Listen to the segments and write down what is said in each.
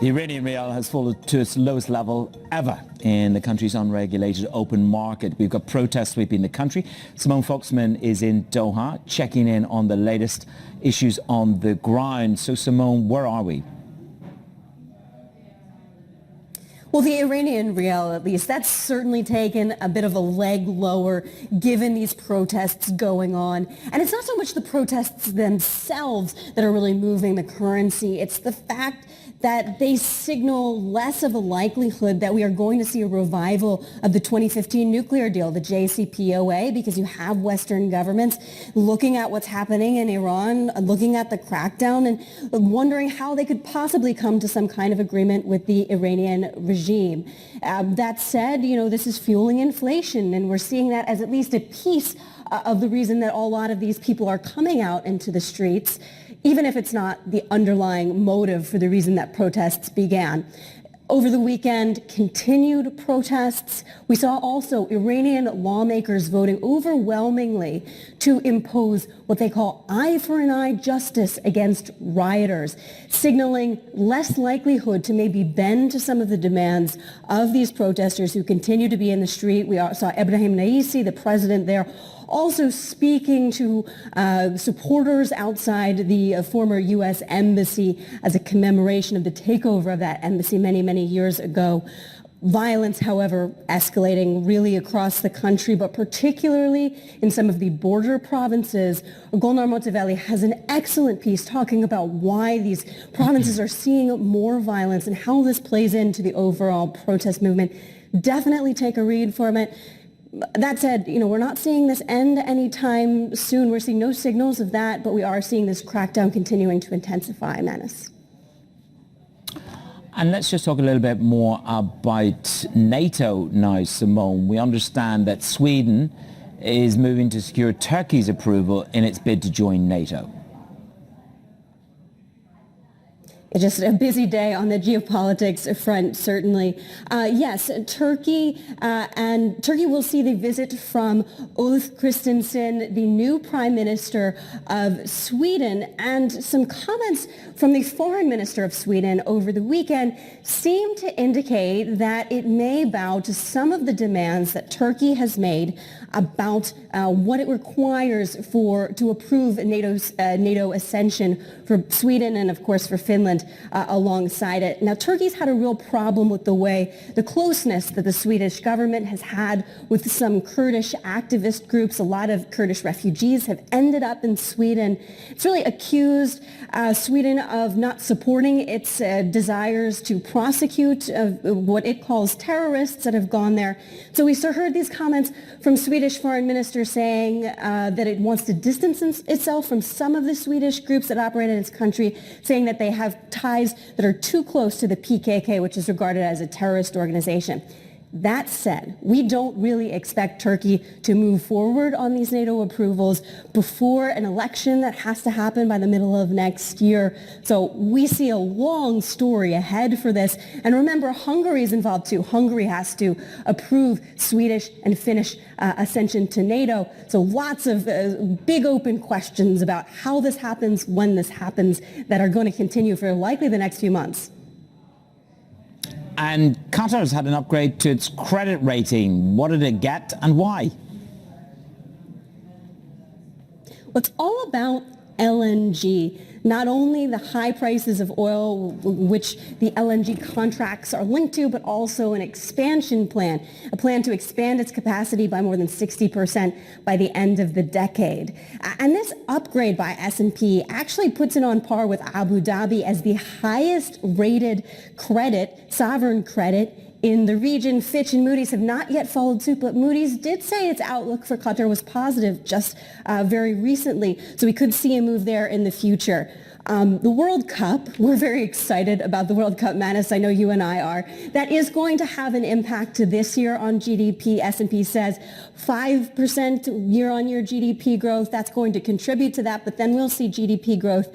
The Iranian rial has fallen to its lowest level ever in the country's unregulated open market. We've got protests sweeping the country. Simone Foxman is in Doha, checking in on the latest issues on the ground. So, Simone, where are we? Well, the Iranian rial, at least, that's certainly taken a bit of a leg lower given these protests going on. And it's not so much the protests themselves that are really moving the currency. It's the fact that they signal less of a likelihood that we are going to see a revival of the 2015 nuclear deal, the JCPOA, because you have Western governments looking at what's happening in Iran, looking at the crackdown, and wondering how they could possibly come to some kind of agreement with the Iranian regime. That said, this is fueling inflation, and we're seeing that as at least a piece of the reason that a lot of these people are coming out into the streets, even if it's not the underlying motive for the reason that protests began. Over the weekend, continued protests. We saw also Iranian lawmakers voting overwhelmingly to impose what they call eye for an eye justice against rioters, signaling less likelihood to maybe bend to some of the demands of these protesters who continue to be in the street. We saw Ibrahim Raisi, the president there, also speaking to supporters outside the former U.S. embassy as a commemoration of the takeover of that embassy many, many years ago. Violence, however, escalating really across the country, but particularly in some of the border provinces. Golnar Motavelli has an excellent piece talking about why these provinces are seeing more violence and how this plays into the overall protest movement. Definitely take a read from it. That said, we're not seeing this end anytime soon. We're seeing no signals of that, but we are seeing this crackdown continuing to intensify, Manus. And let's just talk a little bit more about NATO now, Simone. We understand that Sweden is moving to secure Turkey's approval in its bid to join NATO. Just a busy day on the geopolitics front, certainly. Yes, Turkey will see the visit from Ulf Kristersson, the new prime minister of Sweden, and some comments from the foreign minister of Sweden over the weekend seem to indicate that it may bow to some of the demands that Turkey has made about what it requires to approve NATO ascension for Sweden and, of course, for Finland alongside it. Now, Turkey's had a real problem with the closeness that the Swedish government has had with some Kurdish activist groups. A lot of Kurdish refugees have ended up in Sweden. It's really accused Sweden of not supporting its desires to prosecute what it calls terrorists that have gone there. So we heard these comments from Swedish foreign minister saying that it wants to distance itself from some of the Swedish groups that operate in its country, saying that they have ties that are too close to the PKK, which is regarded as a terrorist organization. That said, we don't really expect Turkey to move forward on these NATO approvals before an election that has to happen by the middle of next year. So we see a long story ahead for this. And remember, Hungary is involved too. Hungary has to approve Swedish and Finnish ascension to NATO. So lots of big open questions about how this happens, when this happens, that are going to continue for likely the next few months. And Qatar has had an upgrade to its credit rating. What did it get and why? Well, it's all about LNG. Not only the high prices of oil, which the LNG contracts are linked to, but also an expansion plan, a plan to expand its capacity by more than 60% by the end of the decade. And this upgrade by S&P actually puts it on par with Abu Dhabi as the highest rated sovereign credit in the region. Fitch and Moody's have not yet followed suit, but Moody's did say its outlook for Qatar was positive just very recently. So we could see a move there in the future. The World Cup, we're very excited about the World Cup, Manus. I know you and I are. That is going to have an impact to this year on GDP. S&P says 5% year-on-year GDP growth. That's going to contribute to that, but then we'll see GDP growth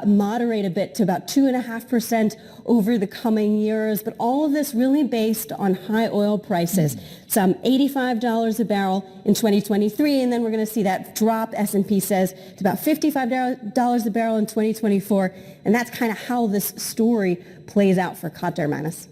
moderate a bit to about 2.5% over the coming years. But all of this really based on high oil prices. Some $85 a barrel in 2023, and then we're going to see that drop, S&P says, to about $55 a barrel in 2024. 2024. And that's kind of how this story plays out for Qatar, Manus.